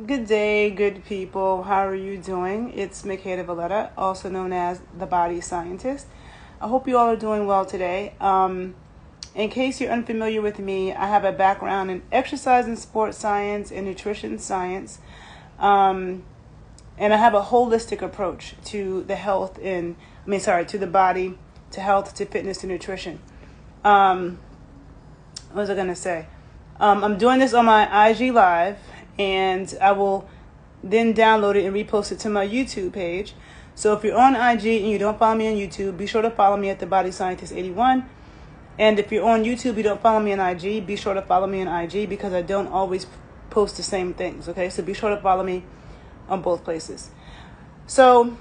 Good day, good people. How are you doing? It's Makeda Valletta, also known as the Body Scientist. I hope you all are doing well today. In case you're unfamiliar with me, I have a background in exercise and sports science and nutrition science. And I have a holistic approach to the to the body, to health, to fitness, to nutrition. What was I going to say? I'm doing this on my IG Live, and I will then download it and repost it to my YouTube page. So if you're on IG and you don't follow me on YouTube, be sure to follow me at the Body Scientist 81. And if you're on YouTube, you don't follow me on IG, be sure to follow me on IG because I don't always post the same things. Okay, so be sure to follow me on both places. So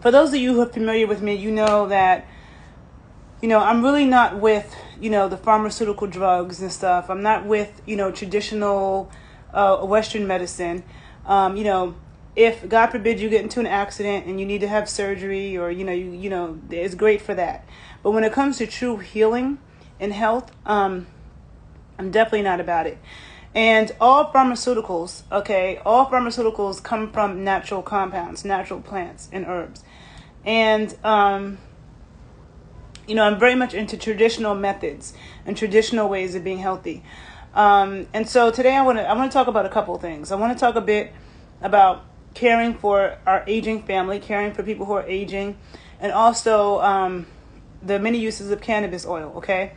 for those of you who are familiar with me, you know that I'm really not with the pharmaceutical drugs and stuff. I'm not with traditional Western medicine. If God forbid you get into an accident and you need to have surgery, or it's great for that. But when it comes to true healing and health, I'm definitely not about it. And all pharmaceuticals come from natural compounds, natural plants and herbs. And I'm very much into traditional methods and traditional ways of being healthy. And so today I want to talk about a couple of things. I want to talk a bit about caring for our aging family, caring for people who are aging, and also the many uses of cannabis oil, okay?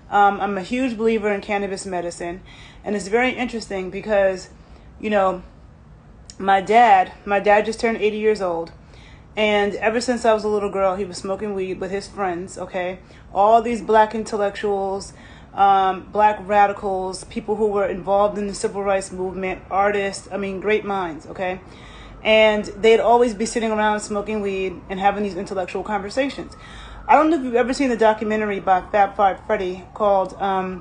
I'm a huge believer in cannabis medicine, and it's very interesting because, my dad just turned 80 years old, and ever since I was a little girl, he was smoking weed with his friends, okay? All these black intellectuals, black radicals, people who were involved in the civil rights movement, artists, great minds, okay? And they'd always be sitting around smoking weed and having these intellectual conversations. I don't know if you've ever seen the documentary by Fab Five Freddy called, I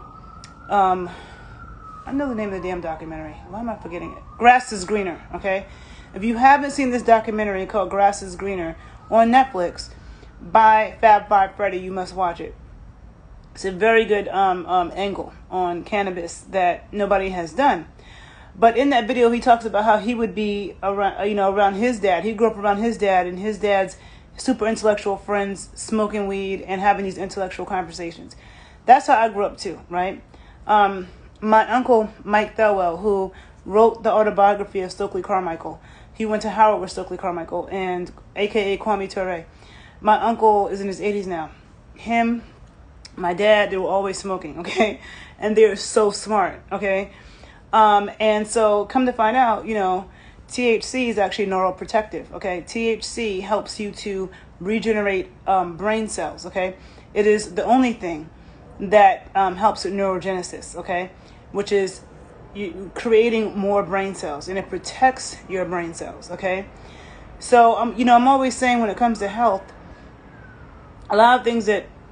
know the name of the damn documentary. Why am I forgetting it? Grass is Greener, okay? If you haven't seen this documentary called Grass is Greener on Netflix by Fab Five Freddy, you must watch it. It's a very good angle on cannabis that nobody has done. But in that video, he talks about how he would be around his dad. He grew up around his dad and his dad's super intellectual friends smoking weed and having these intellectual conversations. That's how I grew up too, right? My uncle, Mike Thelwell, who wrote the autobiography of Stokely Carmichael, he went to Howard with Stokely Carmichael, and a.k.a. Kwame Ture. My uncle is in his 80s now. Him, my dad, they were always smoking, okay? And they're so smart, okay? And so come to find out, THC is actually neuroprotective, okay? THC helps you to regenerate brain cells, okay? It is the only thing that helps with neurogenesis, okay? Which is you creating more brain cells, and it protects your brain cells, okay? So, I'm always saying when it comes to health,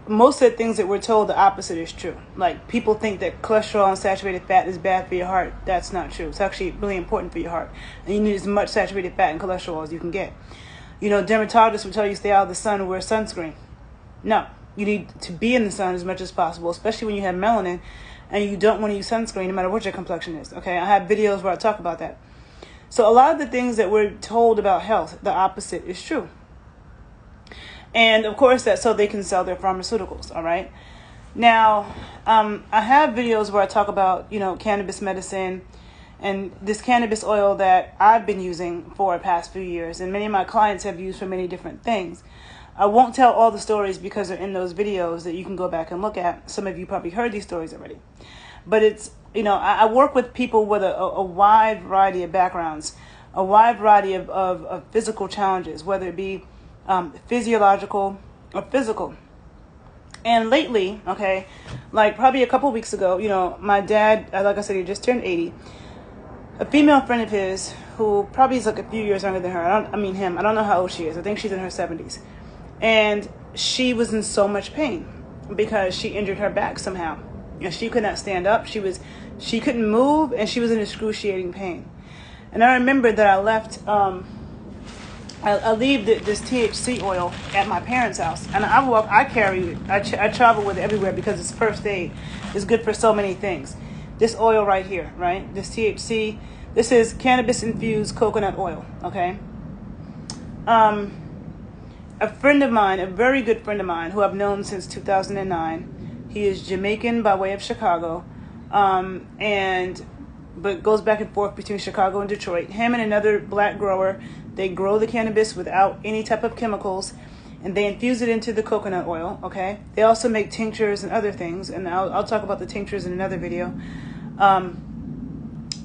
most of the things that we're told, the opposite is true. Like, people think that cholesterol and saturated fat is bad for your heart. That's not true. It's actually really important for your heart. And you need as much saturated fat and cholesterol as you can get. Dermatologists will tell you stay out of the sun and wear sunscreen. No, you need to be in the sun as much as possible, especially when you have melanin and you don't want to use sunscreen no matter what your complexion is. Okay, I have videos where I talk about that. So a lot of the things that we're told about health, the opposite is true. And of course, that's so they can sell their pharmaceuticals, all right? Now, I have videos where I talk about, cannabis medicine and this cannabis oil that I've been using for the past few years, and many of my clients have used for many different things. I won't tell all the stories because they're in those videos that you can go back and look at. Some of you probably heard these stories already. But it's, I work with people with a wide variety of backgrounds, a wide variety of physical challenges, whether it be physiological or physical. And lately, okay, like probably a couple weeks ago, my dad, like I said, he just turned 80. A female friend of his who probably is like a few years younger than her. I don't know how old she is. I think she's in her 70s. And she was in so much pain because she injured her back somehow. And she could not stand up. She couldn't move, and she was in excruciating pain. And I remember that I left I leave this THC oil at my parents' house, and I carry it. I travel with it everywhere because it's first aid. It's good for so many things. this oil right here, right? This THC. This is cannabis infused coconut oil, okay? A friend of mine, a very good friend of mine, who I've known since 2009. He is Jamaican by way of Chicago, but goes back and forth between Chicago and Detroit. Him and another black grower, they grow the cannabis without any type of chemicals, and they infuse it into the coconut oil, okay? They also make tinctures and other things, and I'll talk about the tinctures in another video.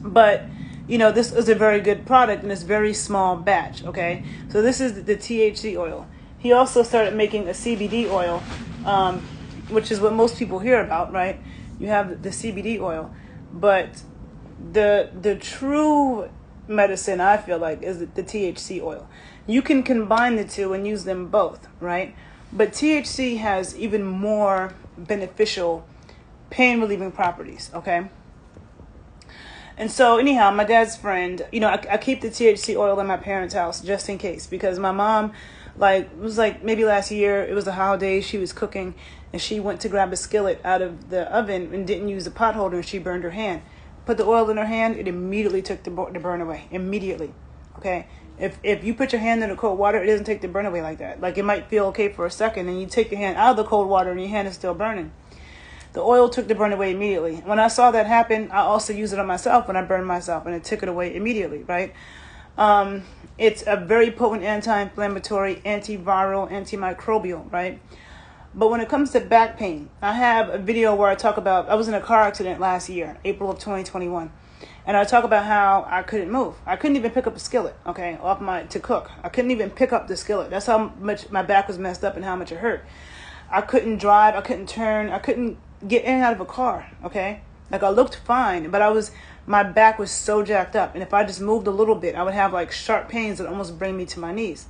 But, you know, this is a very good product in this very small batch, okay? So this is the THC oil. He also started making a CBD oil, which is what most people hear about, right? You have the CBD oil, but the true medicine, I feel like, is the THC oil. You can combine the two and use them both, right? But THC has even more beneficial pain-relieving properties, okay? And so anyhow, my dad's friend, you know, I keep the THC oil in my parents' house just in case, because my mom, it was maybe last year, it was the holidays, she was cooking, and she went to grab a skillet out of the oven and didn't use the pot holder, and she burned her hand. Put the oil in her hand, it immediately took the burn away, immediately, okay? If you put your hand in the cold water, it doesn't take the burn away like that. Like, it might feel okay for a second, and you take your hand out of the cold water, and your hand is still burning. The oil took the burn away immediately. When I saw that happen, I also used it on myself when I burned myself, and it took it away immediately, right? It's a very potent anti-inflammatory, antiviral, antimicrobial, right? But when it comes to back pain, I have a video where I talk about, I was in a car accident last year, April of 2021. And I talk about how I couldn't move. I couldn't even pick up a skillet, okay, to cook. I couldn't even pick up the skillet. That's how much my back was messed up and how much it hurt. I couldn't drive. I couldn't turn. I couldn't get in and out of a car, okay? Like, I looked fine, but my back was so jacked up. And if I just moved a little bit, I would have sharp pains that almost bring me to my knees.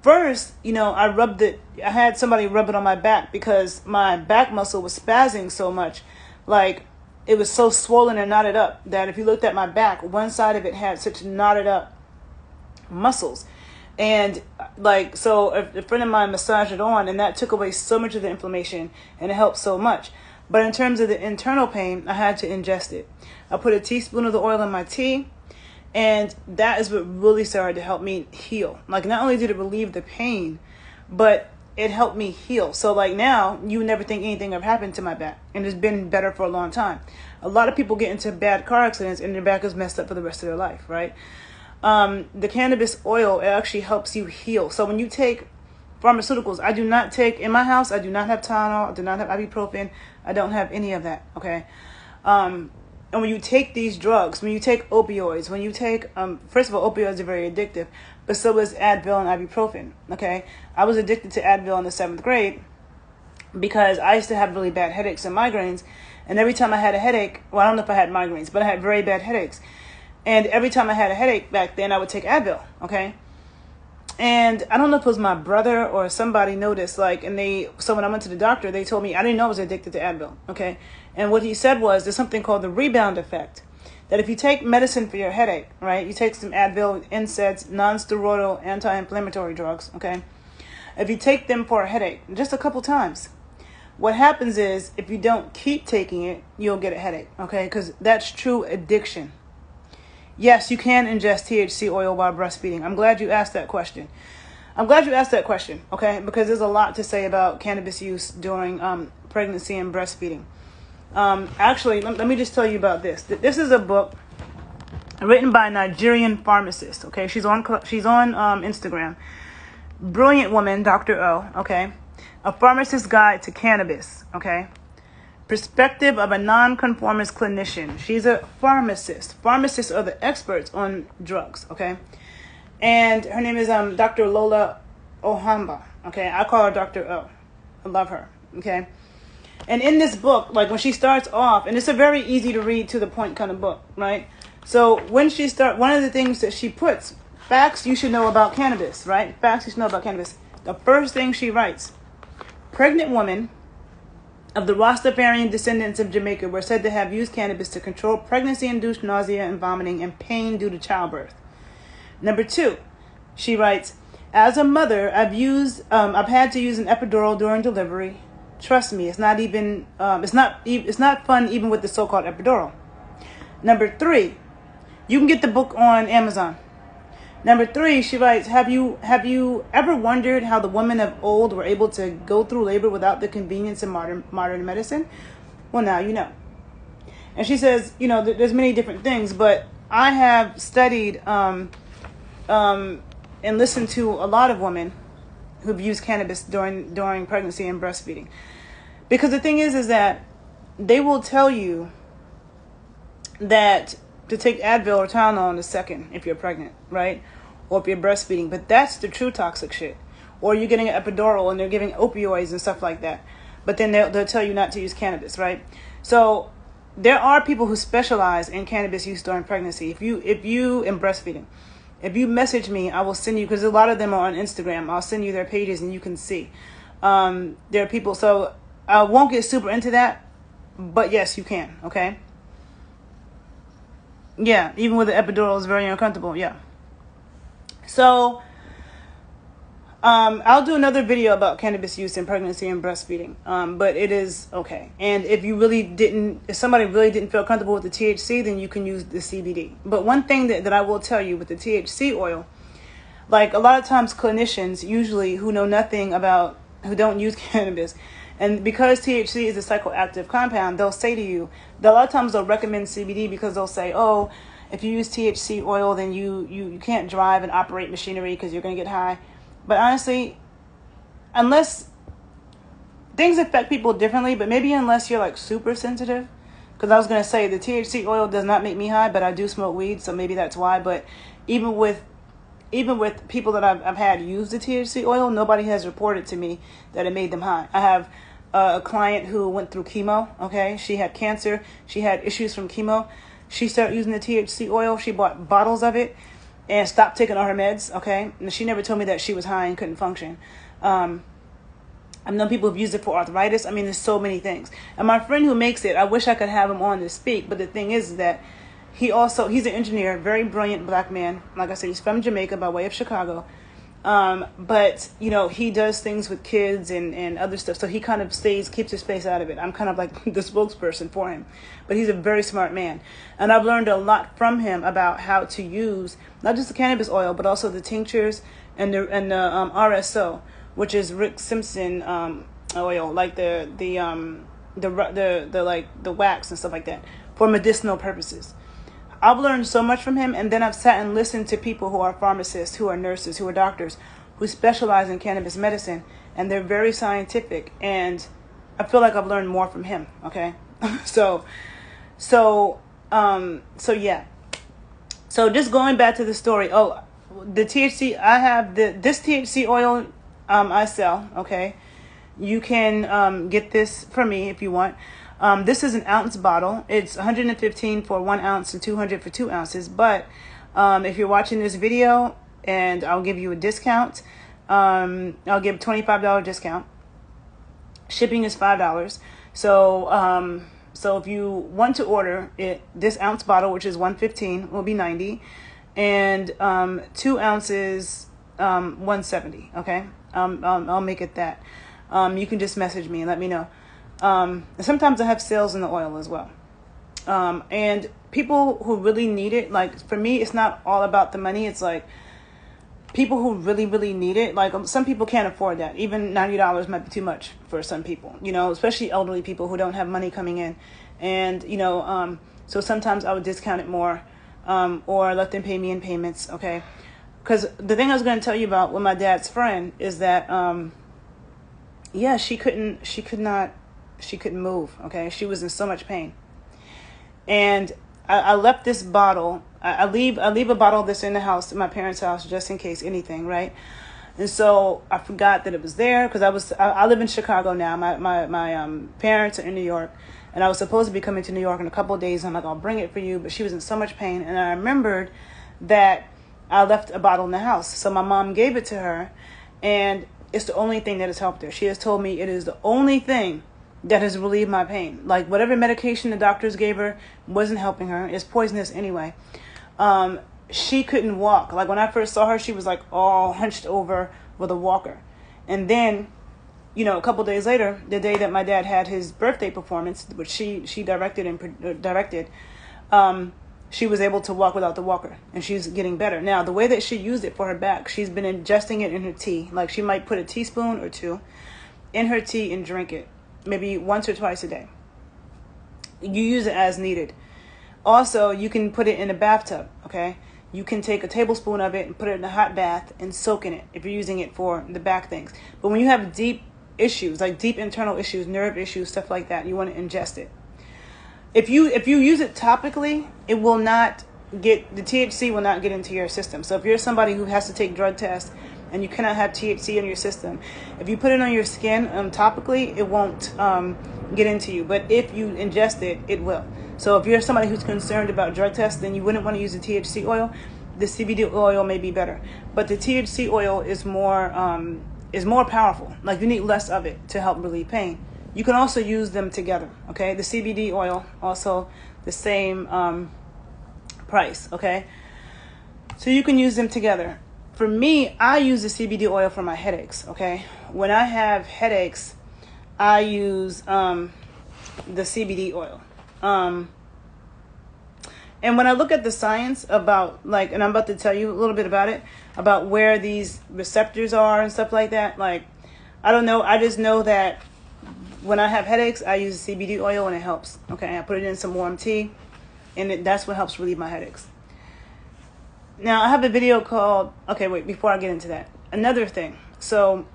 First, you know, I had somebody rub it on my back because my back muscle was spazzing so much. It was so swollen and knotted up that if you looked at my back, one side of it had such knotted up muscles. And so a friend of mine massaged it on, and that took away so much of the inflammation, and it helped so much. But in terms of the internal pain, I had to ingest it. I put a teaspoon of the oil in my tea, and that is what really started to help me heal. Not only did it relieve the pain, but it helped me heal. So now, you would never think anything ever happened to my back, and it's been better for a long time. A lot of people get into bad car accidents, and their back is messed up for the rest of their life, right? The cannabis oil, it actually helps you heal. So when you take pharmaceuticals, in my house, I do not have Tylenol, I do not have ibuprofen, I don't have any of that, okay? And when you take these drugs, when you take opioids, when you take, first of all, opioids are very addictive, but so is Advil and ibuprofen, okay? I was addicted to Advil in the 7th grade because I used to have really bad headaches and migraines, and every time I had a headache, well, I don't know if I had migraines, but I had very bad headaches. And every time I had a headache back then, I would take Advil, okay? And I don't know if it was my brother or somebody noticed, so when I went to the doctor, they told me, I didn't know I was addicted to Advil, okay? And what he said was, there's something called the rebound effect, that if you take medicine for your headache, right, you take some Advil, NSAIDs, non-steroidal anti-inflammatory drugs, okay? If you take them for a headache, just a couple times, what happens is, if you don't keep taking it, you'll get a headache, okay? Because that's true addiction. Yes, you can ingest THC oil while breastfeeding. I'm glad you asked that question. Okay? Because there's a lot to say about cannabis use during pregnancy and breastfeeding. Actually, let me just tell you about this. This is a book written by a Nigerian pharmacist, okay? She's on Instagram. Brilliant woman, Dr. O, okay? A Pharmacist's Guide to Cannabis, okay? Perspective of a nonconformist clinician. She's a pharmacist. Pharmacists are the experts on drugs, okay? And her name is Dr. Lola Ohamba, okay? I call her Dr. O. I love her, okay? And in this book, when she starts off, and it's a very easy to read, to the point kind of book, right? So when she one of the things that she puts, facts you should know about cannabis, right? Facts you should know about cannabis. The first thing she writes, pregnant women of the Rastafarian descendants of Jamaica were said to have used cannabis to control pregnancy-induced nausea and vomiting and pain due to childbirth. Number 2, she writes, as a mother, I've had to use an epidural during delivery, Trust me, it's not even it's not fun even with the so-called epidural. Number 3, you can get the book on Amazon. Number 3, she writes, have you ever wondered how the women of old were able to go through labor without the convenience of modern medicine? Well, now you know. And she says, there's many different things, but I have studied and listened to a lot of women who've used cannabis during pregnancy and breastfeeding. Because the thing is that they will tell you that to take Advil or Tylenol in a second if you're pregnant, right? Or if you're breastfeeding. But that's the true toxic shit. Or you're getting an epidural and they're giving opioids and stuff like that. But then they'll tell you not to use cannabis, right? So there are people who specialize in cannabis use during pregnancy. If you in breastfeeding, if you message me, I will send you, because a lot of them are on Instagram. I'll send you their pages and you can see. There are people, so I won't get super into that, but yes, you can, okay? Yeah, even with the epidural, it's very uncomfortable, yeah. So, I'll do another video about cannabis use in pregnancy and breastfeeding, but it is okay. And if somebody really didn't feel comfortable with the THC, then you can use the CBD. But one thing that I will tell you with the THC oil, like a lot of times clinicians usually who know nothing about, who don't use cannabis, and because THC is a psychoactive compound, they'll say to you, a lot of times they'll recommend CBD because they'll say, oh, if you use THC oil, then you can't drive and operate machinery because you're going to get high. But honestly, unless things affect people differently, but maybe unless you're like super sensitive, because I was going to say the THC oil does not make me high, but I do smoke weed, so maybe that's why. But even with people that I've had use the THC oil, nobody has reported to me that it made them high. I have a client who went through chemo, okay? She had cancer. She had issues from chemo. She started using the THC oil. She bought bottles of it and stopped taking all her meds, okay? And she never told me that she was high and couldn't function. I've known people who've used it for arthritis. I mean, there's so many things. And my friend who makes it, I wish I could have him on to speak, but the thing is that he's an engineer, very brilliant black man. Like I said, he's from Jamaica by way of Chicago. But, he does things with kids and other stuff. So he kind of keeps his face out of it. I'm kind of like the spokesperson for him. But he's a very smart man. And I've learned a lot from him about how to use not just the cannabis oil, but also the tinctures and the RSO, which is Rick Simpson oil, like the wax and stuff like that, for medicinal purposes. I've learned so much from him, and then I've sat and listened to people who are pharmacists, who are nurses, who are doctors, who specialize in cannabis medicine, and they're very scientific, and I feel like I've learned more from him, okay? So yeah. So just going back to the story, the THC, I have this THC oil I sell, okay? You can get this from me if you want. This is an ounce bottle. It's 115 for 1 ounce and 200 for 2 ounces. But if you're watching this video, and I'll give you a discount, I'll give a $25 discount. Shipping is $5. So if you want to order it, this ounce bottle, which is 115, will be $90, and 2 ounces, $170. Okay, I'll make it that. You can just message me and let me know. Sometimes I have sales in the oil as well. And people who really need it, like for me, it's not all about the money. It's like people who really, really need it. Like some people can't afford that. Even $90 might be too much for some people, especially elderly people who don't have money coming in. And, so sometimes I would discount it more, or let them pay me in payments. Okay. Because the thing I was going to tell you about with my dad's friend is that, she couldn't move. Okay. She was in so much pain. And I left this bottle. I leave a bottle of this in the house, in my parents' house, just in case anything. Right. And so I forgot that it was there because I live in Chicago now. My parents are in New York, and I was supposed to be coming to New York in a couple of days. I'm like, I'll bring it for you. But she was in so much pain. And I remembered that I left a bottle in the house. So my mom gave it to her, and it's the only thing that has helped her. She has told me it is the only thing that has relieved my pain. Like whatever medication the doctors gave her wasn't helping her. It's poisonous anyway. She couldn't walk. Like when I first saw her, she was like all hunched over with a walker. And then a couple days later, the day that my dad had his birthday performance, which she directed and directed, she was able to walk without the walker, and she's getting better. Now, the way that she used it for her back, she's been ingesting it in her tea. Like, she might put a teaspoon or two in her tea and drink it, maybe once or twice a day. You use it as needed. Also, you can put it in a bathtub, okay? You can take a tablespoon of it and put it in a hot bath and soak in it if you're using it for the back things. But when you have deep issues, like deep internal issues, nerve issues, stuff like that, you want to ingest it. If you use it topically, it will not get, the THC will not get into your system. So if you're somebody who has to take drug tests and you cannot have THC in your system, if you put it on your skin topically, it won't get into you. But if you ingest it, it will. So if you're somebody who's concerned about drug tests, then you wouldn't want to use the THC oil. The CBD oil may be better, but the THC oil is more powerful. Like, you need less of it to help relieve pain. You can also use them together. Okay, the CBD oil also the same price. Okay, so you can use them together. For me, I use the CBD oil for my headaches. Okay, when I have headaches, I use the CBD oil. And when I look at the science about, like, and I'm about to tell you a little bit about it, about where these receptors are and stuff like that, like, I don't know. I just know that when I have headaches, I use CBD oil and it helps. Okay, I put it in some warm tea, and that's what helps relieve my headaches. Now, I have a video called, okay, wait, before I get into that, another thing. So,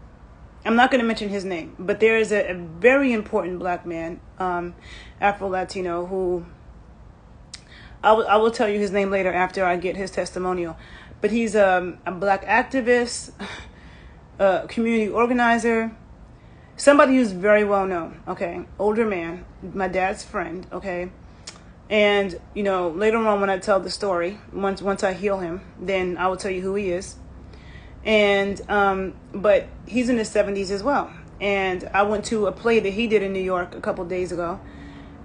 I'm not going to mention his name, but there is a very important black man, Afro-Latino, who I will tell you his name later after I get his testimonial. But he's a black activist, a community organizer, somebody who's very well known, okay, older man, my dad's friend, okay. And, later on when I tell the story, once I heal him, then I will tell you who he is. And but he's in his 70s as well, and I went to a play that he did in New York a couple days ago,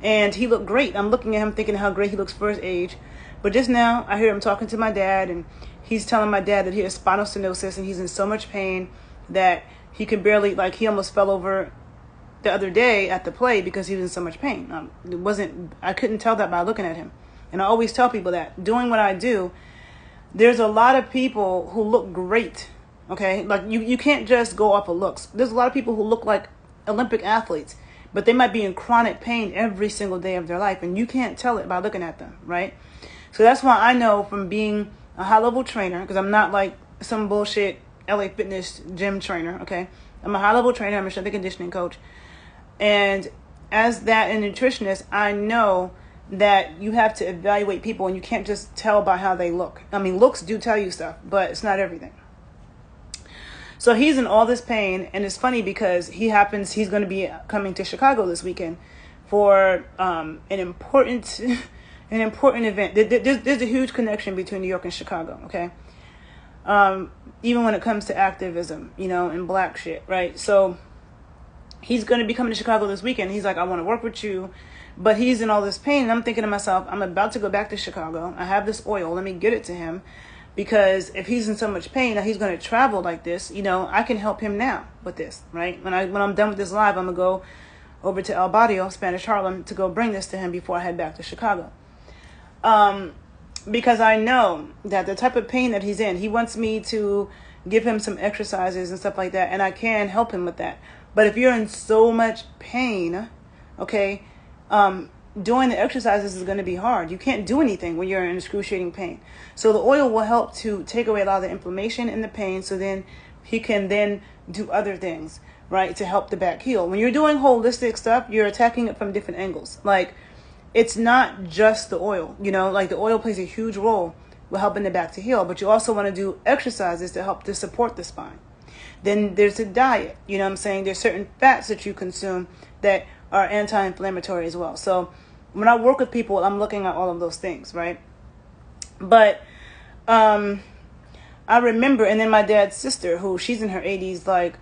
and he looked great. I'm looking at him thinking how great he looks for his age, but just now I hear him talking to my dad, and he's telling my dad that he has spinal stenosis and he's in so much pain that he could barely, like, he almost fell over the other day at the play because he was in so much pain. I couldn't tell that by looking at him. And I always tell people that doing what I do, there's a lot of people who look great, okay? Like, you can't just go off of looks. There's a lot of people who look like Olympic athletes, but they might be in chronic pain every single day of their life, and you can't tell it by looking at them, right? So that's why I know from being a high-level trainer, because I'm not like some bullshit LA Fitness gym trainer, okay? I'm a high-level trainer. I'm a strength and conditioning coach. And as that and nutritionist, I know that you have to evaluate people, and you can't just tell by how they look. I mean, looks do tell you stuff, but it's not everything. So he's in all this pain, and it's funny because he's going to be coming to Chicago this weekend for an important event. There's a huge connection between New York and Chicago, okay? Even when it comes to activism, and black shit, right? So he's going to be coming to Chicago this weekend. He's like, I want to work with you. But he's in all this pain, and I'm thinking to myself, I'm about to go back to Chicago. I have this oil. Let me get it to him, because if he's in so much pain, now he's going to travel like this. I can help him now with this, right? When I'm done with this live, I'm going to go over to El Barrio, Spanish Harlem, to go bring this to him before I head back to Chicago. Because I know that the type of pain that he's in, he wants me to give him some exercises and stuff like that, and I can help him with that. But if you're in so much pain, okay, doing the exercises is going to be hard. You can't do anything when you're in excruciating pain. So the oil will help to take away a lot of the inflammation and the pain, so then he can then do other things, right, to help the back heal. When you're doing holistic stuff, you're attacking it from different angles. Like, it's not just the oil, like the oil plays a huge role with helping the back to heal, but you also want to do exercises to help to support the spine. Then there's a diet, what I'm saying? There's certain fats that you consume that are anti-inflammatory as well. So when I work with people, I'm looking at all of those things, right? But I remember, and then my dad's sister, who she's in her 80s, like,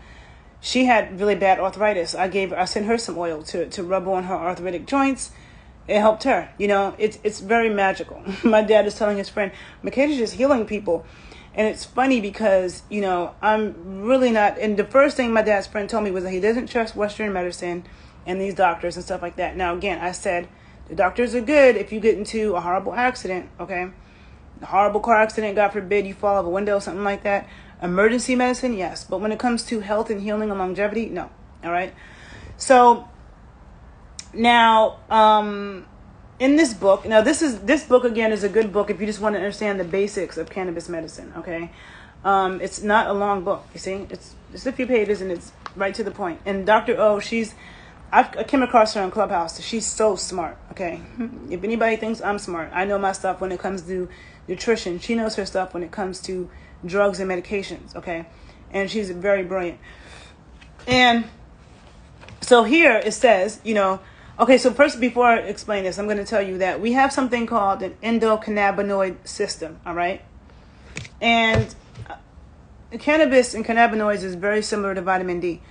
she had really bad arthritis. I sent her some oil to rub on her arthritic joints. It helped her. It's very magical. My dad is telling his friend, Makai's just healing people. And it's funny because, you know, I'm really not, and the first thing my dad's friend told me was that he doesn't trust Western medicine and these doctors and stuff like that. Now, again, I said, the doctors are good if you get into a horrible accident, okay? A horrible car accident, God forbid, you fall out of a window, something like that. Emergency medicine, yes. But when it comes to health and healing and longevity, no. All right? So, now, in this book, now this book again is a good book if you just want to understand the basics of cannabis medicine, okay? It's not a long book, you see? It's just a few pages and it's right to the point. And Dr. O, I came across her on Clubhouse. She's so smart, okay? If anybody thinks I'm smart, I know my stuff when it comes to nutrition. She knows her stuff when it comes to drugs and medications, okay? And she's very brilliant. And so here it says, you know, okay, so first, before I explain this, I'm going to tell you that we have something called an endocannabinoid system, all right? And cannabis and cannabinoids is very similar to vitamin D.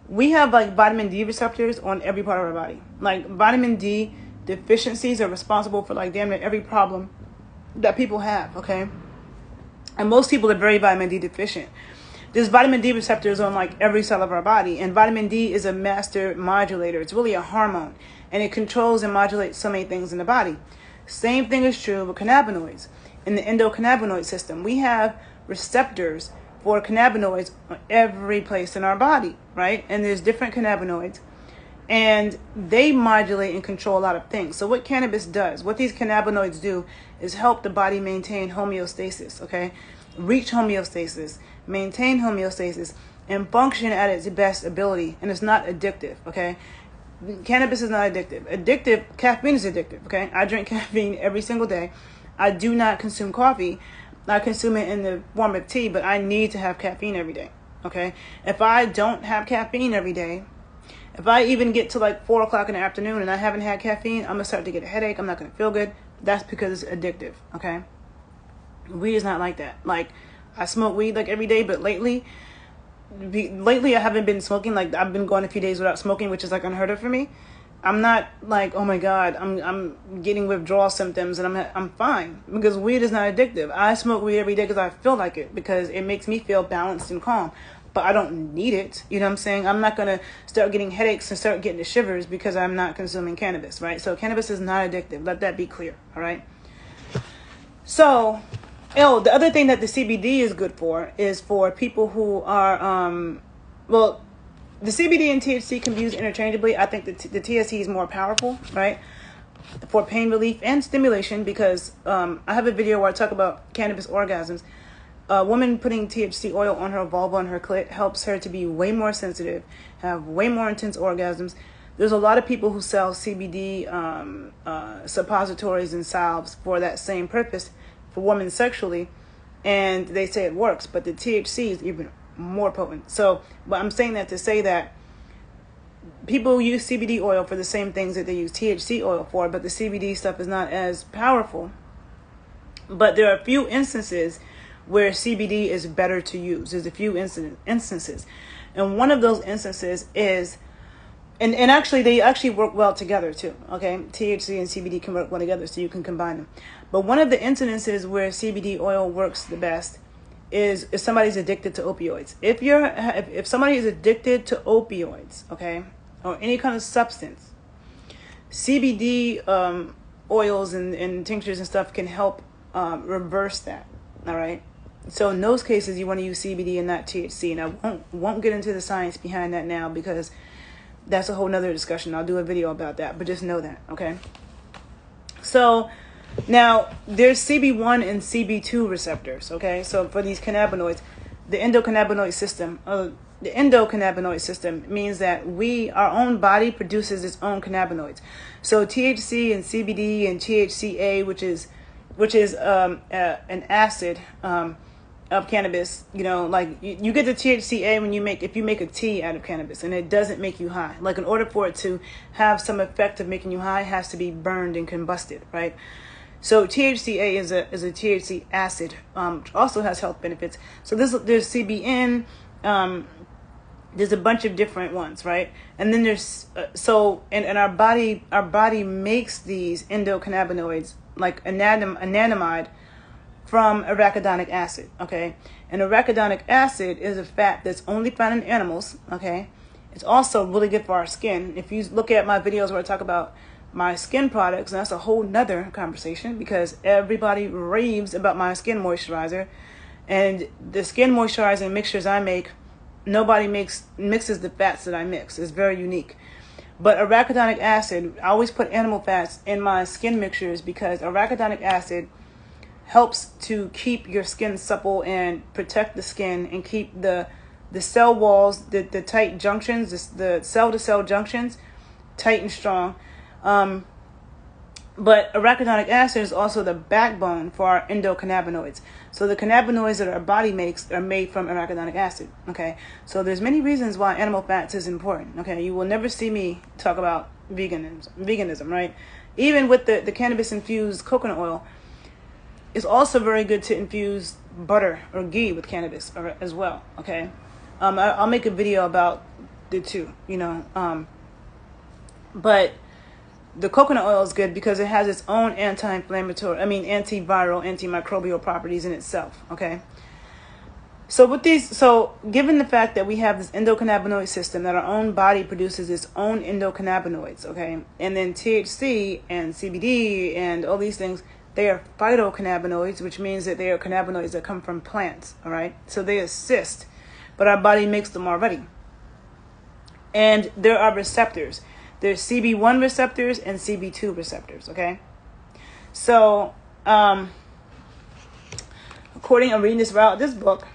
We have like vitamin D receptors on every part of our body. Like vitamin D deficiencies are responsible for like damn near every problem that people have, okay? And most people are very vitamin D deficient. There's vitamin D receptors on like every cell of our body, and vitamin D is a master modulator. It's really a hormone, and it controls and modulates so many things in the body. Same thing is true with cannabinoids. In the endocannabinoid system, we have receptors for cannabinoids on every place in our body, right? And there's different cannabinoids, and they modulate and control a lot of things. So what cannabis does, what these cannabinoids do, is help the body maintain homeostasis, okay? Reach homeostasis, maintain homeostasis, and function at its best ability. And it's not addictive, okay? Cannabis is not addictive. Caffeine is addictive, okay? I drink caffeine every single day. I do not consume coffee. I consume it in the form of tea, but I need to have caffeine every day, okay? If I don't have caffeine every day, if I even get to like 4 o'clock in the afternoon and I haven't had caffeine, I'm going to start to get a headache. I'm not going to feel good. That's because it's addictive, okay? Weed is not like that. Like, I smoke weed like every day, but lately I haven't been smoking. Like, I've been going a few days without smoking, which is like unheard of for me. I'm not like, oh my God, I'm getting withdrawal symptoms and I'm fine, because weed is not addictive. I smoke weed every day because I feel like it, because it makes me feel balanced and calm, but I don't need it. You know what I'm saying? I'm not going to start getting headaches and start getting the shivers because I'm not consuming cannabis, right? So cannabis is not addictive. Let that be clear. All right. So, the other thing that the CBD is good for is for people who are, the CBD and THC can be used interchangeably. I think the THC is more powerful, right, for pain relief and stimulation, because I have a video where I talk about cannabis orgasms. A woman putting THC oil on her vulva and her clit helps her to be way more sensitive, have way more intense orgasms. There's a lot of people who sell CBD suppositories and salves for that same purpose for women sexually, and they say it works, but the THC is even more potent. So, but I'm saying that to say that people use CBD oil for the same things that they use THC oil for, but the CBD stuff is not as powerful. But there are a few instances where CBD is better to use. There's a few instances. And one of those instances is, and actually they actually work well together too, okay? THC and CBD can work well together, so you can combine them. But one of the incidences where CBD oil works the best is if somebody's addicted to opioids. If somebody is addicted to opioids, okay, or any kind of substance, CBD oils and tinctures and stuff can help reverse that. All right. So in those cases, you want to use CBD and not THC. And I won't get into the science behind that now, because that's a whole nother discussion. I'll do a video about that, but just know that, okay? So now there's CB1 and CB2 receptors, okay? So for these cannabinoids, the endocannabinoid system means that our own body produces its own cannabinoids. So THC and CBD and THCA, which is an acid of cannabis, you know, like you get the THCA if you make a tea out of cannabis, and it doesn't make you high. Like, in order for it to have some effect of making you high, it has to be burned and combusted, right? So THCA is a THC acid, which also has health benefits. So there's CBN, there's a bunch of different ones, right? And then there's and our body makes these endocannabinoids, like anandamide, from arachidonic acid, okay? And arachidonic acid is a fat that's only found in animals, okay? It's also really good for our skin. If you look at my videos where I talk about my skin products, and that's a whole nother conversation because everybody raves about my skin moisturizer. And the skin moisturizing mixtures I make, nobody mixes the fats that I mix. It's very unique. But arachidonic acid, I always put animal fats in my skin mixtures because arachidonic acid helps to keep your skin supple and protect the skin and keep the cell walls, the tight junctions, the cell-to-cell junctions tight and strong. But arachidonic acid is also the backbone for our endocannabinoids. So the cannabinoids that our body makes are made from arachidonic acid, okay? So there's many reasons why animal fats is important, okay? You will never see me talk about veganism, right? Even with the cannabis-infused coconut oil, it's also very good to infuse butter or ghee with cannabis as well, okay? I'll make a video about the two, but the coconut oil is good because it has its own antiviral, antimicrobial properties in itself, okay? So given the fact that we have this endocannabinoid system, that our own body produces its own endocannabinoids, okay? And then THC and CBD and all these things, they are phytocannabinoids, which means that they are cannabinoids that come from plants, all right? So they assist, but our body makes them already. And there are receptors. There's CB1 receptors and CB2 receptors, okay? So, I'm reading this about this book,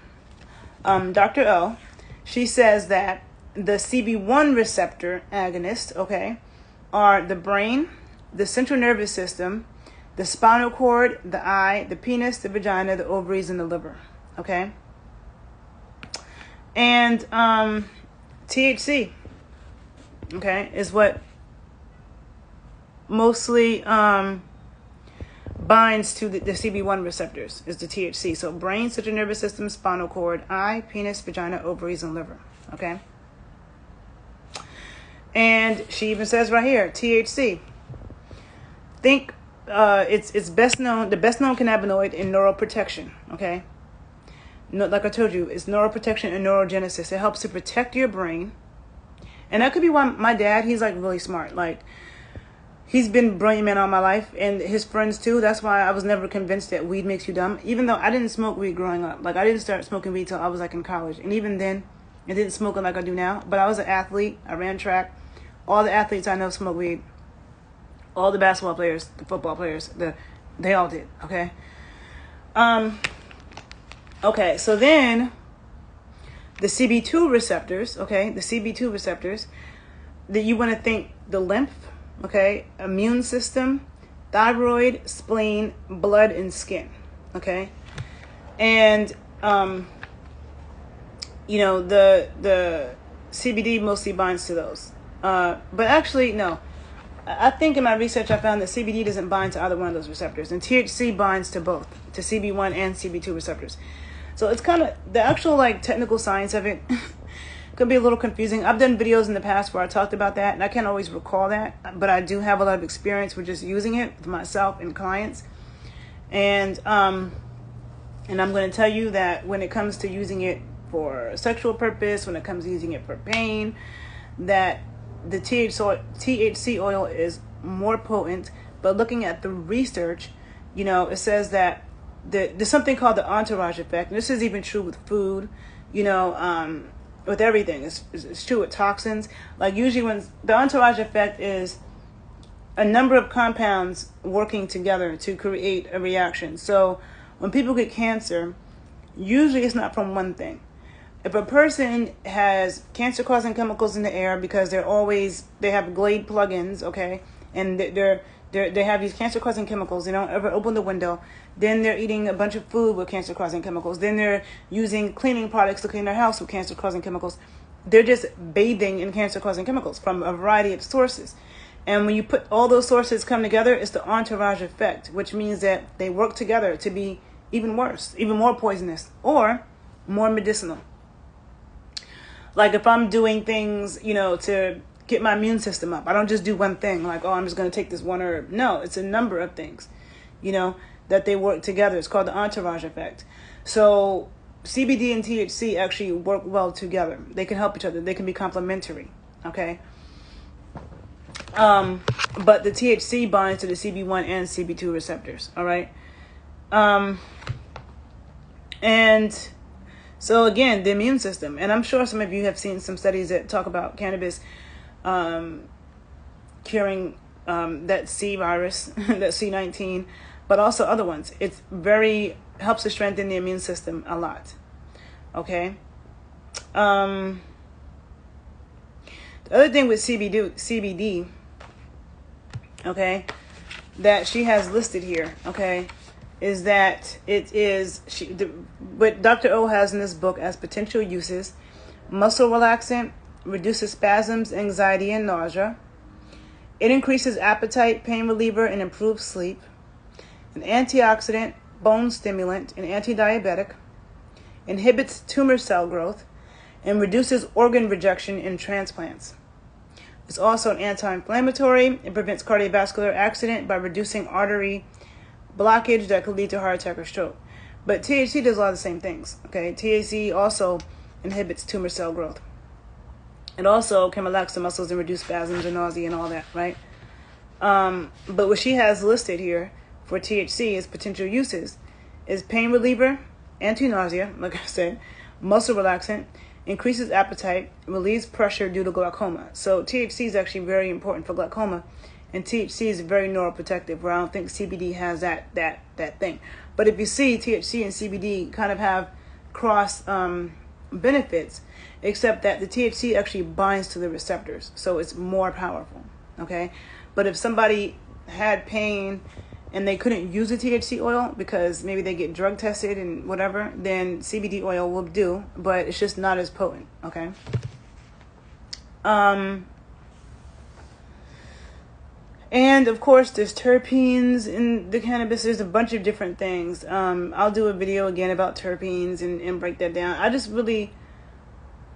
Dr. O, she says that the CB1 receptor agonists, okay, are the brain, the central nervous system, the spinal cord, the eye, the penis, the vagina, the ovaries, and the liver, okay? And THC, okay, is what mostly binds to the CB1 receptors, is the THC. So brain, central nervous system, spinal cord, eye, penis, vagina, ovaries, and liver, okay? And she even says right here, THC. Think it's best known, the best known cannabinoid in neuroprotection, okay? Like I told you, it's neuroprotection and neurogenesis. It helps to protect your brain. And that could be why my dad, he's like really smart. Like, he's been a brilliant man all my life, and his friends too. That's why I was never convinced that weed makes you dumb. Even though I didn't smoke weed growing up. Like, I didn't start smoking weed till I was like in college. And even then, I didn't smoke it like I do now. But I was an athlete. I ran track. All the athletes I know smoke weed. All the basketball players, the football players, they all did, okay? Okay, so then the CB2 receptors, okay, the CB2 receptors, that you want to think the lymph, okay, immune system, thyroid, spleen, blood, and skin, okay? And, the CBD mostly binds to those. But actually, no. I think in my research I found that CBD doesn't bind to either one of those receptors. And THC binds to both, to CB1 and CB2 receptors. So it's kind of, the actual like technical science of it could be a little confusing. I've done videos in the past where I talked about that, and I can't always recall that. But I do have a lot of experience with just using it with myself and clients. And I'm going to tell you that when it comes to using it for sexual purpose, when it comes to using it for pain, that the THC oil is more potent. But looking at the research, it says that there's something called the entourage effect. And this is even true with food, with everything. It's true with toxins. Like usually when the entourage effect is a number of compounds working together to create a reaction. So when people get cancer, usually it's not from one thing. If a person has cancer-causing chemicals in the air because they have Glade plugins, okay, and they have these cancer-causing chemicals, they don't ever open the window, then they're eating a bunch of food with cancer-causing chemicals, then they're using cleaning products to clean their house with cancer-causing chemicals. They're just bathing in cancer-causing chemicals from a variety of sources. And when you put all those sources come together, it's the entourage effect, which means that they work together to be even worse, even more poisonous, or more medicinal. Like if I'm doing things, to get my immune system up, I don't just do one thing, like, oh, I'm just going to take this one herb. No, it's a number of things, that they work together. It's called the entourage effect. So CBD and THC actually work well together. They can help each other. They can be complementary. Okay. But the THC binds to the CB1 and CB2 receptors. All right. And so again, the immune system, and I'm sure some of you have seen some studies that talk about cannabis curing that C virus, that C19, but also other ones. It's helps to strengthen the immune system a lot. Okay. The other thing with CBD, okay, that she has listed here, okay, is that it is what Dr. O has in this book as potential uses: muscle relaxant, reduces spasms, anxiety, and nausea. It increases appetite, pain reliever, and improves sleep. An antioxidant, bone stimulant, and anti-diabetic. Inhibits tumor cell growth and reduces organ rejection in transplants. It's also an anti-inflammatory. It prevents cardiovascular accident by reducing artery blockage that could lead to heart attack or stroke. But THC does a lot of the same things. Okay, THC also inhibits tumor cell growth. It also can relax the muscles and reduce spasms and nausea and all that, right? But what she has listed here for THC as potential uses is pain reliever, anti-nausea, like I said, muscle relaxant, increases appetite, relieves pressure due to glaucoma. So THC is actually very important for glaucoma, and THC is very neuroprotective, where I don't think CBD has that thing. But if you see, THC and CBD kind of have cross benefits, except that the THC actually binds to the receptors, so it's more powerful, okay? But if somebody had pain and they couldn't use the THC oil because maybe they get drug tested and whatever, then CBD oil will do, but it's just not as potent, okay? And of course, there's terpenes in the cannabis. There's a bunch of different things. I'll do a video again about terpenes and break that down. I just really,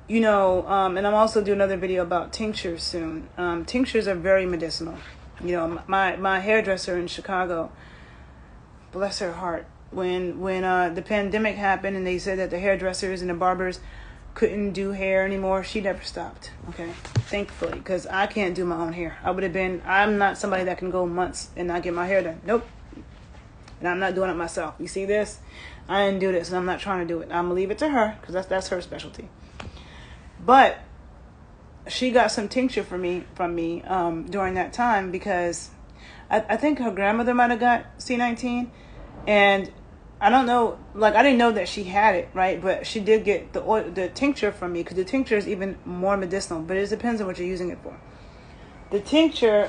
and I'm also doing another video about tinctures soon. Tinctures are very medicinal. My hairdresser in Chicago, bless her heart, when the pandemic happened and they said that the hairdressers and the barbers couldn't do hair anymore, she never stopped. Okay, thankfully, because I can't do my own hair. I'm not somebody that can go months and not get my hair done. Nope. And I'm not doing it myself. You see this? I didn't do this, and I'm not trying to do it. I'm gonna leave it to her because that's her specialty. But she got some tincture from me during that time because I think her grandmother might have got C19, and I don't know, I didn't know that she had it, right? But she did get the tincture from me because the tincture is even more medicinal, but it depends on what you're using it for. The tincture,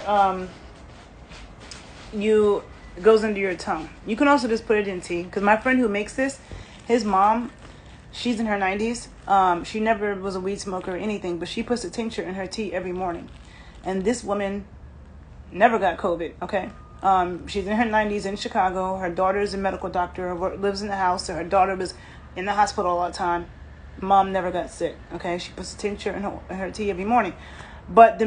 it goes under your tongue. You can also just put it in tea, because my friend who makes this, his mom, she's in her 90s. She never was a weed smoker or anything, but she puts the tincture in her tea every morning. And this woman never got COVID, okay? She's in her 90s in Chicago. Her daughter's a medical doctor, lives in the house, so her daughter was in the hospital all the time. Mom never got sick, okay? She puts the tincture in her tea every morning. But the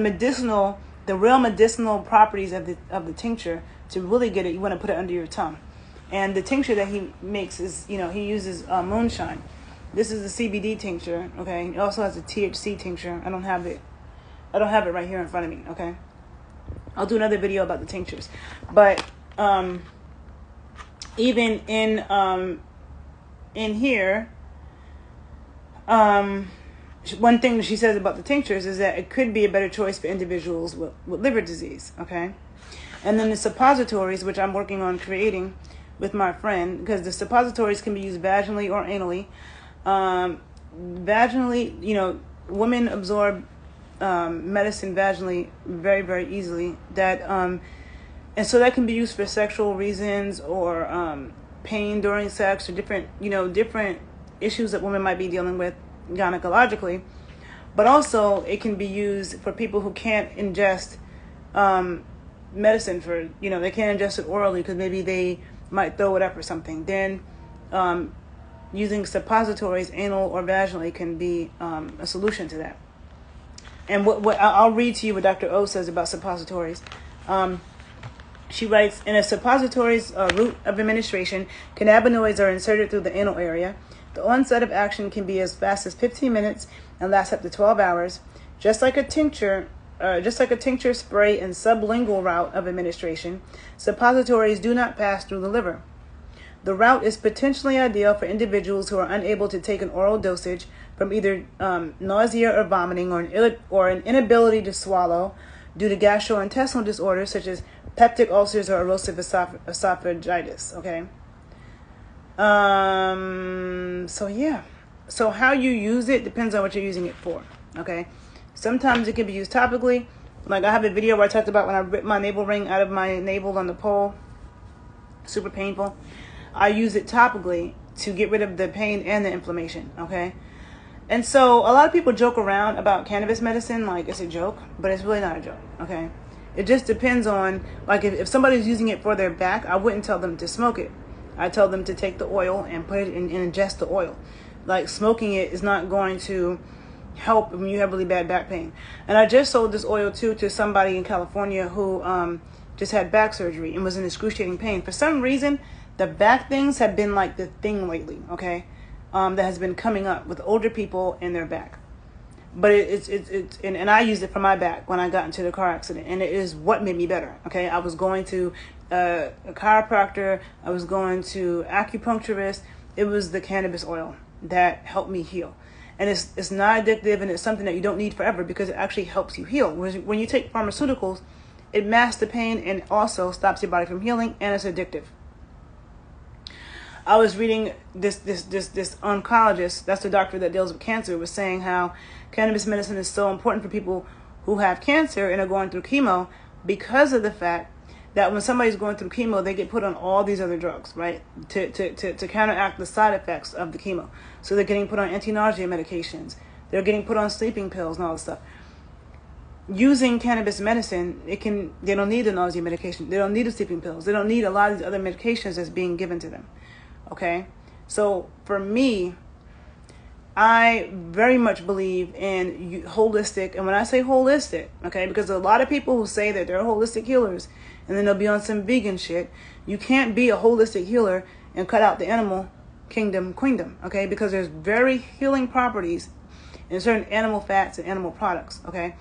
real medicinal properties of the tincture, to really get it, you want to put it under your tongue. And the tincture that he makes is, he uses moonshine. This is a CBD tincture, okay? He also has a THC tincture. I don't have it right here in front of me, okay? I'll do another video about the tinctures. But even in here, one thing that she says about the tinctures is that it could be a better choice for individuals with liver disease, okay? And then the suppositories, which I'm working on creating with my friend, because the suppositories can be used vaginally or anally. Vaginally, women absorb medicine vaginally very, very easily. And so that can be used for sexual reasons or pain during sex or different issues that women might be dealing with gynecologically. But also it can be used for people who can't ingest medicine they can't ingest it orally because maybe they might throw it up or something. Then using suppositories, anal or vaginally, can be a solution to that. And what I'll read to you what Dr. O says about suppositories. She writes, in a suppository's route of administration, cannabinoids are inserted through the anal area. The onset of action can be as fast as 15 minutes and lasts up to 12 hours. Just like a tincture spray and sublingual route of administration, suppositories do not pass through the liver. The route is potentially ideal for individuals who are unable to take an oral dosage from either nausea or vomiting, or an inability to swallow due to gastrointestinal disorders such as peptic ulcers or erosive esophagitis. Okay. So yeah. So how you use it depends on what you're using it for. Okay. Sometimes it can be used topically. Like I have a video where I talked about when I ripped my navel ring out of my navel on the pole. Super painful. I use it topically to get rid of the pain and the inflammation. Okay. And so a lot of people joke around about cannabis medicine like it's a joke, but it's really not a joke. Okay. It just depends on, like, if somebody's using it for their back, I wouldn't tell them to smoke it. I tell them to take the oil and put it in and ingest the oil. Like, smoking it is not going to help when you have really bad back pain. And I just sold this oil too to somebody in California who just had back surgery and was in excruciating pain. For some reason, the back things have been like the thing lately, okay? That has been coming up with older people and their back. But and I used it for my back when I got into the car accident, and it is what made me better. Okay, I was going to a chiropractor, I was going to acupuncturist. It was the cannabis oil that helped me heal, and it's not addictive, and it's something that you don't need forever because it actually helps you heal. When you take pharmaceuticals, it masks the pain and also stops your body from healing, and it's addictive. I was reading this oncologist, that's the doctor that deals with cancer, was saying how cannabis medicine is so important for people who have cancer and are going through chemo because of the fact that when somebody's going through chemo, they get put on all these other drugs, right, to counteract the side effects of the chemo. So they're getting put on anti-nausea medications. They're getting put on sleeping pills and all this stuff. Using cannabis medicine, they don't need the nausea medication. They don't need the sleeping pills. They don't need a lot of these other medications that's being given to them. Okay, so for me, I very much believe in holistic. And when I say holistic, okay, because a lot of people who say that they're holistic healers and then they'll be on some vegan shit. You can't be a holistic healer and cut out the animal queendom, okay, because there's very healing properties in certain animal fats and animal products, okay.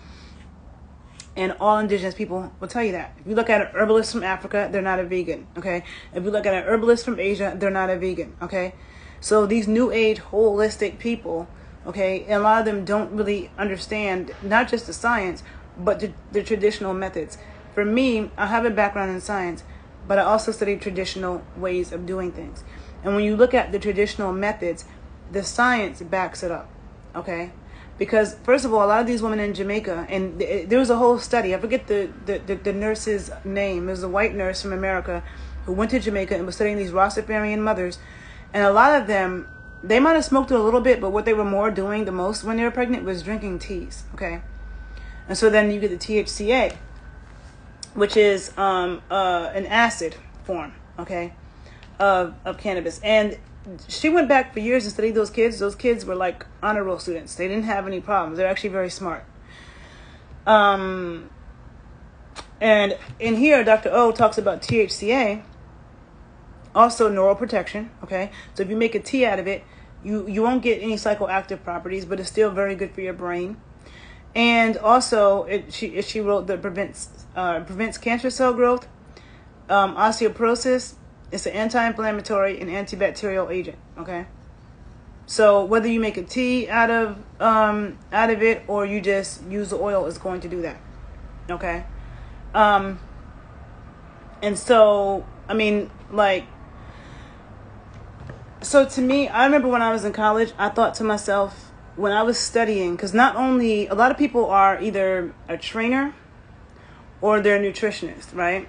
And all indigenous people will tell you that. If you look at an herbalist from Africa, they're not a vegan, okay? If you look at an herbalist from Asia, they're not a vegan, okay? So these new age holistic people, okay, and a lot of them don't really understand not just the science, but the traditional methods. For me, I have a background in science, but I also studied traditional ways of doing things. And when you look at the traditional methods, the science backs it up, okay? Because, first of all, a lot of these women in Jamaica, and there was a whole study, I forget the nurse's name. It was a white nurse from America who went to Jamaica and was studying these Rastafarian mothers. And a lot of them, they might have smoked it a little bit, but what they were more doing the most when they were pregnant was drinking teas, okay? And so then you get the THCA, which is an acid form, okay, of cannabis. And she went back for years and studied those kids. Those kids were like honor roll students. They didn't have any problems. They're actually very smart. And in here, Dr. O talks about THCA, also neural protection. Okay, so if you make a tea out of it, you won't get any psychoactive properties, but it's still very good for your brain. And also, she wrote that prevents cancer cell growth, osteoporosis. It's an anti-inflammatory and antibacterial agent, okay? So whether you make a tea out of it or you just use the oil, is going to do that, okay? And so, I mean, like, so to me, I remember when I was in college, I thought to myself, when I was studying, because not only, a lot of people are either a trainer or they're a nutritionist, right?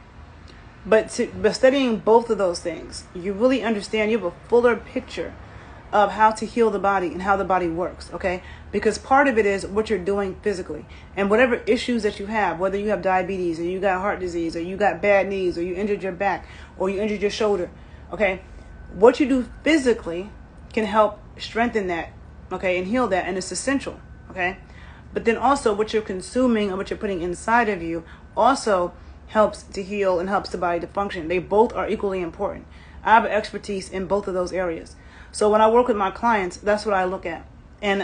But studying both of those things, you really understand, you have a fuller picture of how to heal the body and how the body works, okay? Because part of it is what you're doing physically. And whatever issues that you have, whether you have diabetes or you got heart disease or you got bad knees or you injured your back or you injured your shoulder, okay? What you do physically can help strengthen that, okay, and heal that, and it's essential, okay? But then also what you're consuming and what you're putting inside of you also helps to heal and helps the body to function. They both are equally important. I have expertise in both of those areas. So when I work with my clients, that's what I look at. And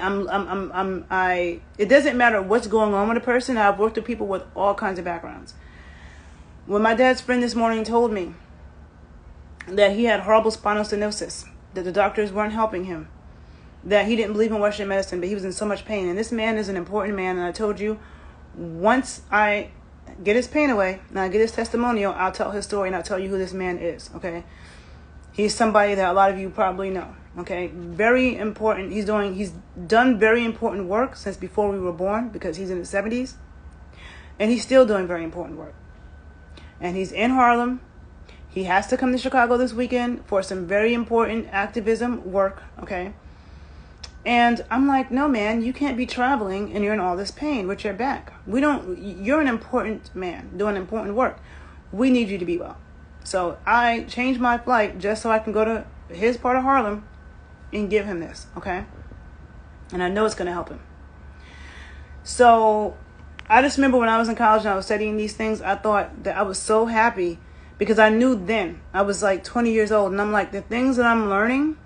it doesn't matter what's going on with a person. I've worked with people with all kinds of backgrounds. When my dad's friend this morning told me that he had horrible spinal stenosis, that the doctors weren't helping him, that he didn't believe in Western medicine, but he was in so much pain. And this man is an important man. And I told you, once I get his pain away and I get his testimonial, I'll tell his story and I'll tell you who this man is, okay? He's somebody that a lot of you probably know, okay? Very important. He's done very important work since before we were born, because he's in his 70s. And he's still doing very important work. And he's in Harlem. He has to come to Chicago this weekend for some very important activism work, okay? And I'm like, no, man, you can't be traveling and you're in all this pain with your back. You're an important man doing important work. We need you to be well. So I changed my flight just so I can go to his part of Harlem and give him this, okay? And I know it's going to help him. So I just remember when I was in college and I was studying these things, I thought that I was so happy because I knew then, I was like 20 years old, and I'm like, the things that I'm learning,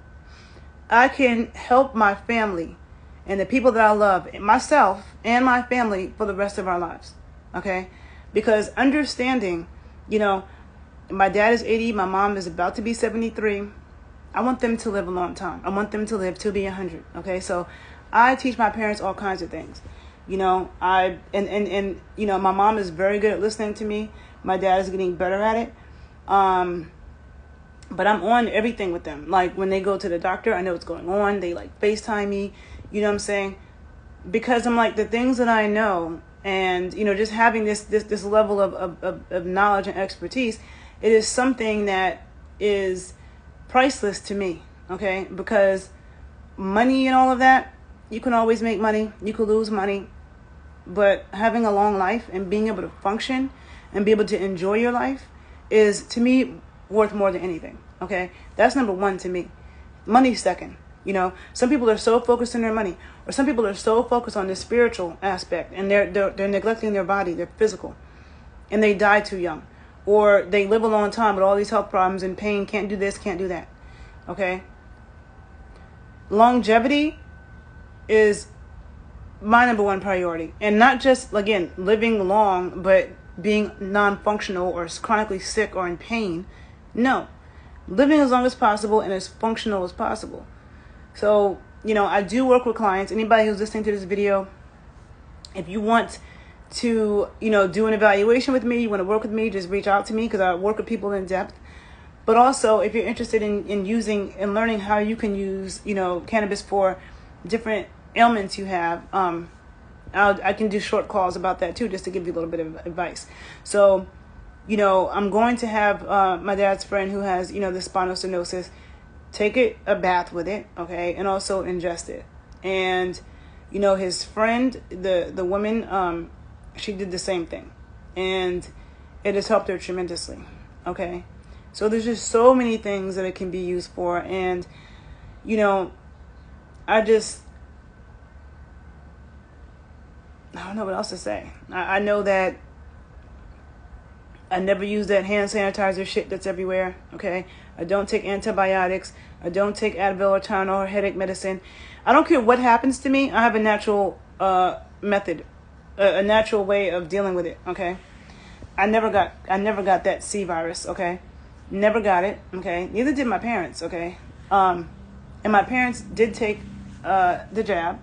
I can help my family and the people that I love, myself and my family, for the rest of our lives, okay? Because understanding, my dad is 80, my mom is about to be 73. I want them to live a long time. I want them to live to be 100, okay? So I teach my parents all kinds of things. My mom is very good at listening to me. My dad is getting better at it. But I'm on everything with them. Like when they go to the doctor, I know what's going on. They like FaceTime me, you know what I'm saying? Because I'm like, the things that I know and, just having this level of knowledge and expertise, it is something that is priceless to me, okay? Because money and all of that, you can always make money, you can lose money, but having a long life and being able to function and be able to enjoy your life is, to me, worth more than anything, okay? That's number one to me. Money's second, Some people are so focused on their money, or some people are so focused on the spiritual aspect, and they're neglecting their body, their physical, and they die too young. Or they live a long time with all these health problems and pain, can't do this, can't do that, okay? Longevity is my number one priority. And not just, again, living long, but being non-functional or chronically sick or in pain. No. Living as long as possible and as functional as possible. So, I do work with clients. Anybody who's listening to this video, if you want to, do an evaluation with me, you want to work with me, just reach out to me, because I work with people in depth. But also, if you're interested in using and learning how you can use, cannabis for different ailments you have, I can do short calls about that too, just to give you a little bit of advice. So, I'm going to have my dad's friend who has, the spinal stenosis, take a bath with it, okay, and also ingest it. And, his friend, the woman, she did the same thing, and it has helped her tremendously, okay? So there's just so many things that it can be used for, and, I don't know what else to say. I know that I never use that hand sanitizer shit that's everywhere, okay? I don't take antibiotics. I don't take Advil or Tylenol or headache medicine. I don't care what happens to me. I have a natural method, a natural way of dealing with it, okay? I never got that C virus, okay? Never got it, okay? Neither did my parents, okay? And my parents did take the jab.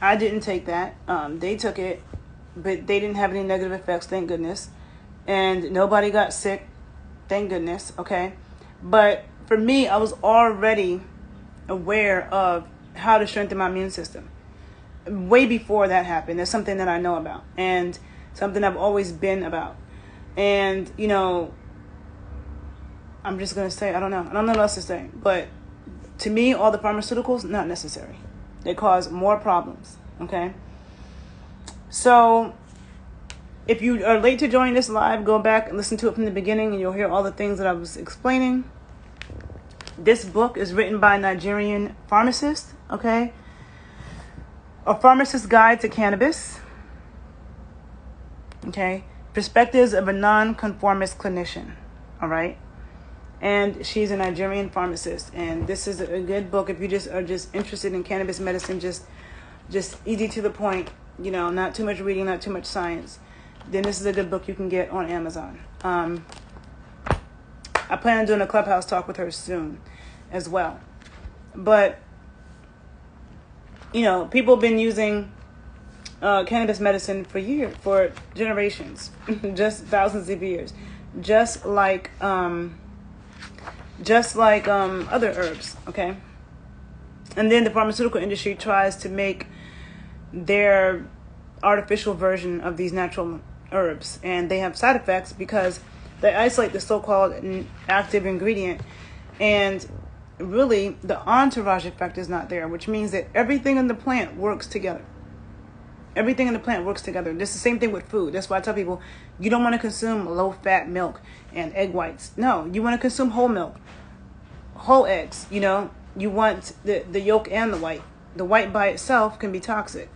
I didn't take that. They took it, but they didn't have any negative effects, thank goodness. And nobody got sick, thank goodness, okay? But for me, I was already aware of how to strengthen my immune system. Way before that happened. That's something that I know about, and something I've always been about. And, I'm just going to say, I don't know what else to say. But to me, all the pharmaceuticals, not necessary. They cause more problems, okay? So if you are late to join this live, go back and listen to it from the beginning, and you'll hear all the things that I was explaining. This book is written by a Nigerian pharmacist, okay? A Pharmacist's Guide to Cannabis, okay? Perspectives of a Non-Conformist Clinician. All right. And she's a Nigerian pharmacist. And this is a good book if you just are just interested in cannabis medicine, just easy to the point, you know, not too much reading, not too much science. Then this is a good book you can get on Amazon. I plan on doing a Clubhouse talk with her soon as well. But, you know, people have been using cannabis medicine for years, for generations, just thousands of years, just like other herbs, okay? And then the pharmaceutical industry tries to make their artificial version of these natural herbs, and they have side effects because they isolate the so-called active ingredient, and really the entourage effect is not there, which means that everything in the plant works together. Everything in the plant works together. This is the same thing with food. That's why I tell people, you don't want to consume low-fat milk and egg whites. No, you want to consume whole milk, whole eggs. You know, you want the yolk and the white. The white by itself can be toxic.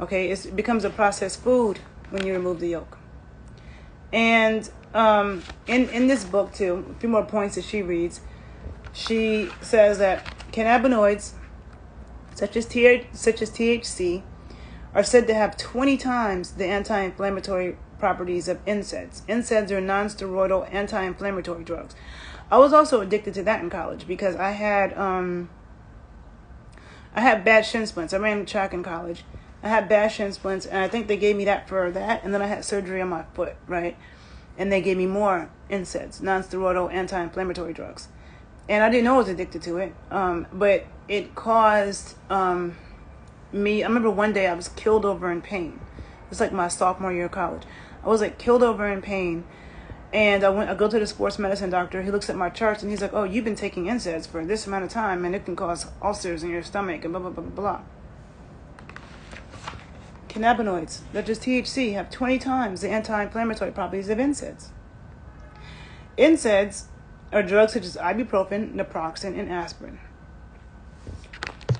Okay, it becomes a processed food when you remove the yolk. And in this book too, a few more points that she reads. She says that cannabinoids, such as THC, are said to have 20 times the anti-inflammatory properties of NSAIDs. NSAIDs are non-steroidal anti-inflammatory drugs. I was also addicted to that in college because I had bad shin splints. I ran track in college. I had bad shin splints, and I think they gave me that for that, and then I had surgery on my foot, right? And they gave me more NSAIDs, non-steroidal anti-inflammatory drugs. And I didn't know I was addicted to it, but it caused me. I remember one day I was killed over in pain. It was like my sophomore year of college. I was like killed over in pain, and I go to the sports medicine doctor. He looks at my charts and he's like, "Oh, you've been taking NSAIDs for this amount of time, and it can cause ulcers in your stomach and blah blah blah blah blah." Cannabinoids, such as THC, have 20 times the anti-inflammatory properties of NSAIDs. NSAIDs are drugs such as ibuprofen, naproxen, and aspirin.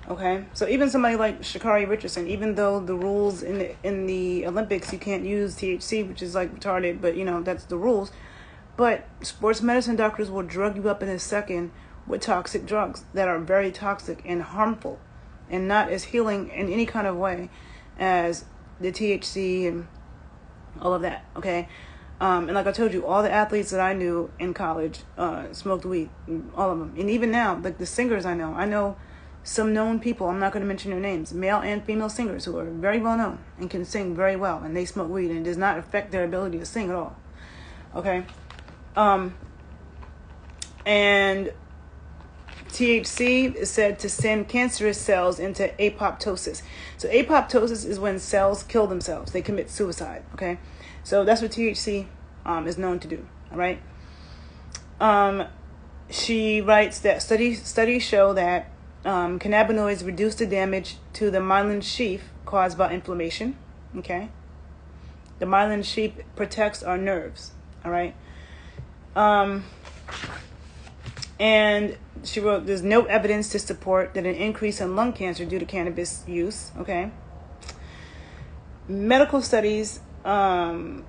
Okay, so even somebody like Sha'Carri Richardson, even though the rules in the Olympics, you can't use THC, which is like retarded, but you know, that's the rules. But sports medicine doctors will drug you up in a second with toxic drugs that are very toxic and harmful and not as healing in any kind of way as the THC and all of that, okay? And like I told you, all the athletes that I knew in college smoked weed, all of them. And even now, like the singers I know some known people, I'm not going to mention their names, male and female singers who are very well known and can sing very well, and they smoke weed, and it does not affect their ability to sing at all, okay? And THC is said to send cancerous cells into apoptosis. So apoptosis is when cells kill themselves. They commit suicide, okay? So that's what THC is known to do, all right? She writes that studies show that cannabinoids reduce the damage to the myelin sheath caused by inflammation, okay? The myelin sheath protects our nerves, all right? And she wrote, there's no evidence to support that an increase in lung cancer due to cannabis use, okay? Medical studies have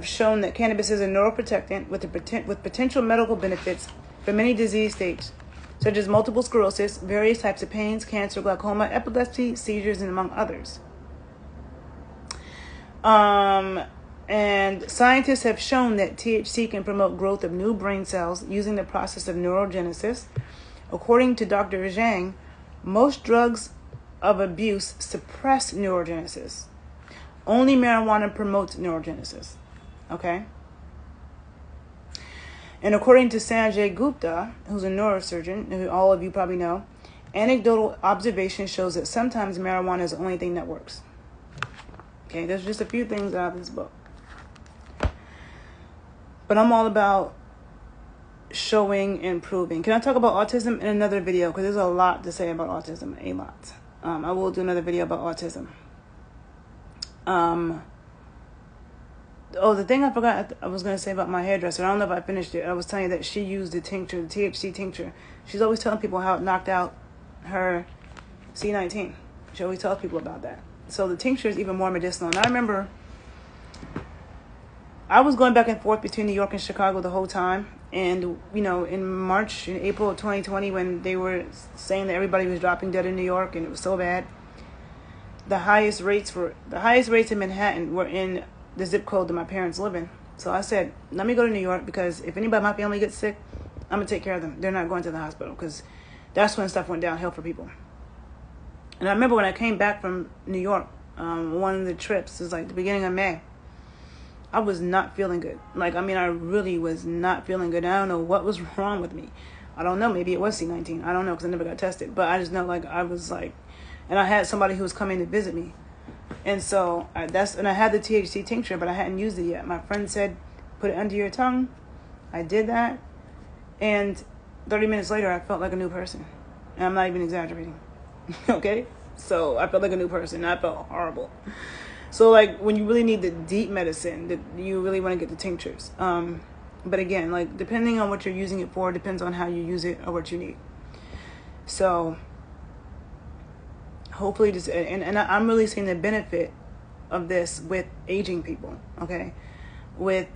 shown that cannabis is a neuroprotectant with potential medical benefits for many disease states, such as multiple sclerosis, various types of pains, cancer, glaucoma, epilepsy, seizures, and among others. And scientists have shown that THC can promote growth of new brain cells using the process of neurogenesis. According to Dr. Zhang, most drugs of abuse suppress neurogenesis. Only marijuana promotes neurogenesis. Okay? And according to Sanjay Gupta, who's a neurosurgeon, who all of you probably know, anecdotal observation shows that sometimes marijuana is the only thing that works. Okay, there's just a few things out of this book. But I'm all about showing and proving. Can I talk about autism in another video? Because there's a lot to say about autism, a lot. I will do another video about autism. The thing I forgot I was going to say about my hairdresser, I don't know if I finished it. I was telling you that she used the tincture, the THC tincture. She's always telling people how it knocked out her C19. She always tells people about that. So the tincture is even more medicinal. And I remember I was going back and forth between New York and Chicago the whole time. And, you know, in March and April of 2020, when they were saying that everybody was dropping dead in New York and it was so bad, the highest rates in Manhattan were in the zip code that my parents live in. So I said, let me go to New York, because if anybody in my family gets sick, I'm going to take care of them. They're not going to the hospital, because that's when stuff went downhill for people. And I remember when I came back from New York, one of the trips, it was like the beginning of May, I was not feeling good. Like, I mean, I really was not feeling good. I don't know what was wrong with me. I don't know. Maybe it was C19. I don't know, because I never got tested. But I just know, like, I was like, and I had somebody who was coming to visit me. And so I had the THC tincture, but I hadn't used it yet. My friend said, put it under your tongue. I did that. And 30 minutes later, I felt like a new person. And I'm not even exaggerating. Okay? So I felt like a new person. I felt horrible. So, like, when you really need the deep medicine, that you really want to get the tinctures. But again, like, depending on what you're using it for, depends on how you use it or what you need. So hopefully this, and I'm really seeing the benefit of this with aging people, okay? With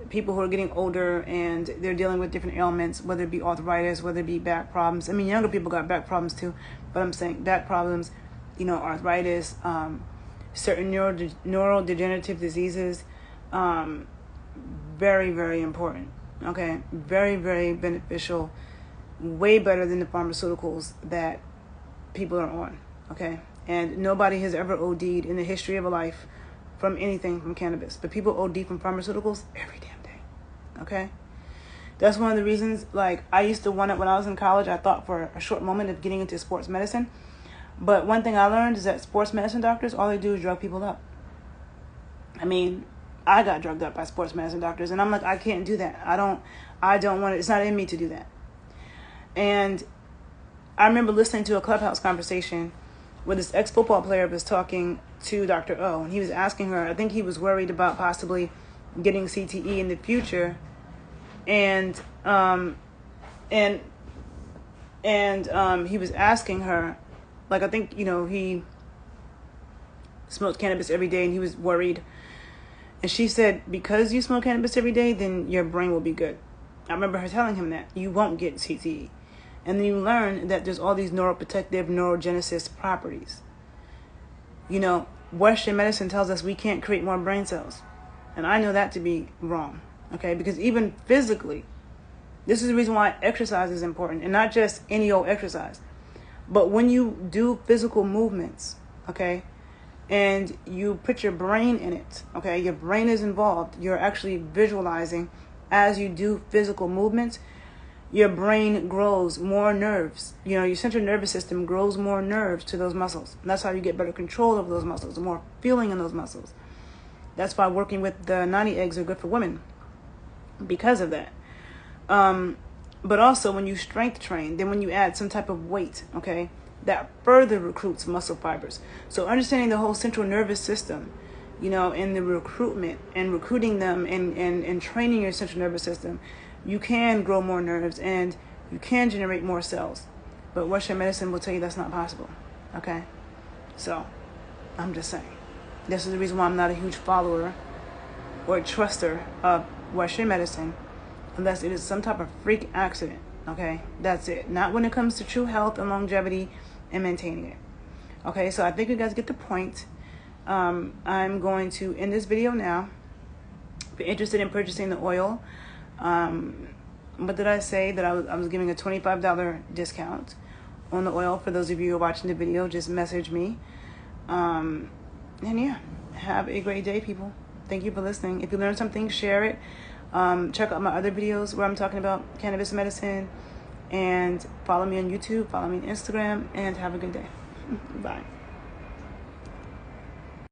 people who are getting older and they're dealing with different ailments, whether it be arthritis, whether it be back problems. I mean, younger people got back problems too, but I'm saying back problems, you know, arthritis, certain neurodegenerative diseases, very, very important, okay? Very, very beneficial, way better than the pharmaceuticals that people are on, okay? And nobody has ever OD'd in the history of a life from anything from cannabis, but people OD from pharmaceuticals every damn day, okay? That's one of the reasons, like, I used to want it when I was in college. I thought for a short moment of getting into sports medicine. But one thing I learned is that sports medicine doctors, all they do is drug people up. I mean, I got drugged up by sports medicine doctors, and I'm like, I can't do that. I don't want it. It's not in me to do that. And I remember listening to a Clubhouse conversation where this ex-football player was talking to Dr. O, and he was asking her, I think he was worried about possibly getting CTE in the future, and he was asking her, like, I think, you know, he smoked cannabis every day and he was worried. And she said, because you smoke cannabis every day, then your brain will be good. I remember her telling him that. You won't get CTE. And then you learn that there's all these neuroprotective, neurogenesis properties. You know, Western medicine tells us we can't create more brain cells. And I know that to be wrong, okay? Because even physically, this is the reason why exercise is important. And not just any old exercise. But when you do physical movements, okay, and you put your brain in it, okay, your brain is involved. You're actually visualizing as you do physical movements. Your brain grows more nerves. You know, your central nervous system grows more nerves to those muscles. And that's how you get better control over those muscles, more feeling in those muscles. That's why working with the 90 eggs are good for women, because of that. But also when you strength train, then when you add some type of weight, okay, that further recruits muscle fibers. So understanding the whole central nervous system, you know, and the recruitment and recruiting them and training your central nervous system, you can grow more nerves and you can generate more cells. But Western medicine will tell you that's not possible, okay? So I'm just saying. This is the reason why I'm not a huge follower or a truster of Western medicine, unless it is some type of freak accident, okay? That's it. Not when it comes to true health and longevity and maintaining it. Okay, so I think you guys get the point. I'm going to end this video now. If you're interested in purchasing the oil, what did I say? That I was giving a $25 discount on the oil. For those of you who are watching the video, just message me. And yeah, have a great day, people. Thank you for listening. If you learned something, share it. Check out my other videos where I'm talking about cannabis medicine, and follow me on YouTube, follow me on Instagram, and have a good day. Bye.